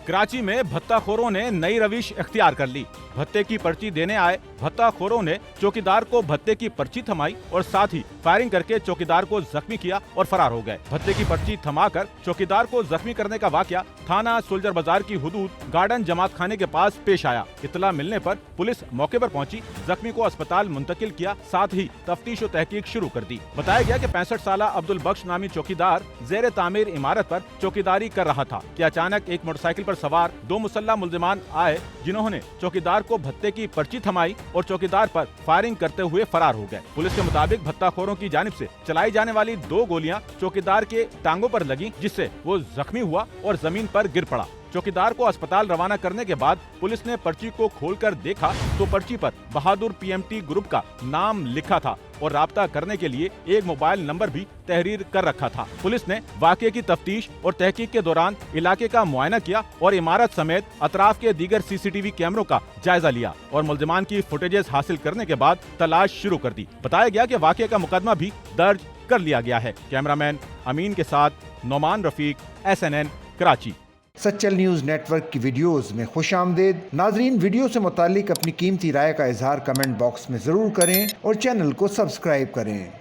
कराची में भत्ताखोरों ने नई रविश इख्तियार कर ली। भत्ते की पर्ची देने आए भत्ताखोरों ने चौकीदार को भत्ते की पर्ची थमाई और साथ ही फायरिंग करके चौकीदार को जख्मी किया और फरार हो गए। भत्ते की पर्ची थमाकर चौकीदार को जख्मी करने का वाकया थाना सुलझर बाजार की हुदूद गार्डन जमात खाने के पास पेश आया। इतला मिलने पर पुलिस मौके पर पहुंची, जख्मी को अस्पताल मुंतकिल किया, साथ ही तफ्तीश और तहकीक शुरू कर दी। बताया गया कि 65 साला अब्दुल बख्श नामी चौकीदार जेर तामीर इमारत पर चौकीदारी कर रहा था कि अचानक एक मोटरसाइकिल पर सवार 2 मुसल्लह मुल्जिमान आए, जिन्होंने चौकीदार को भत्ते की पर्ची थमाई और चौकीदार पर फायरिंग करते हुए फरार हो गए। पुलिस के मुताबिक भत्ताखोरों की जानिब से चलाई जाने वाली 2 गोलियां चौकीदार के टांगों पर लगी, जिससे वो जख्मी हुआ और जमीन पर गिर पड़ा। चौकीदार को अस्पताल रवाना करने के बाद पुलिस ने पर्ची को खोलकर देखा तो पर्ची पर बहादुर पीएमटी ग्रुप का नाम लिखा था और राब्ता करने के लिए एक मोबाइल नंबर भी तहरीर कर रखा था। पुलिस ने वाकये की तफ्तीश और तहकीक के दौरान इलाके का मुआयना किया और इमारत समेत अतराफ के दीगर सीसीटीवी कैमरों का जायजा लिया और मुल्जिमान की फुटेजेस हासिल करने के बाद तलाश शुरू कर दी। बताया गया कि वाकये का मुकदमा भी दर्ज कर लिया गया है। कैमरामैन अमीन के साथ Nauman Rafiq, SNN Karachi. Sachal News Network की वीडियोस में खुशामदीद। नाजरीन, वीडियो से मुतालिक अपनी कीमती राय का इजहार कमेंट बॉक्स में ज़रूर करें और चैनल को सब्सक्राइब करें।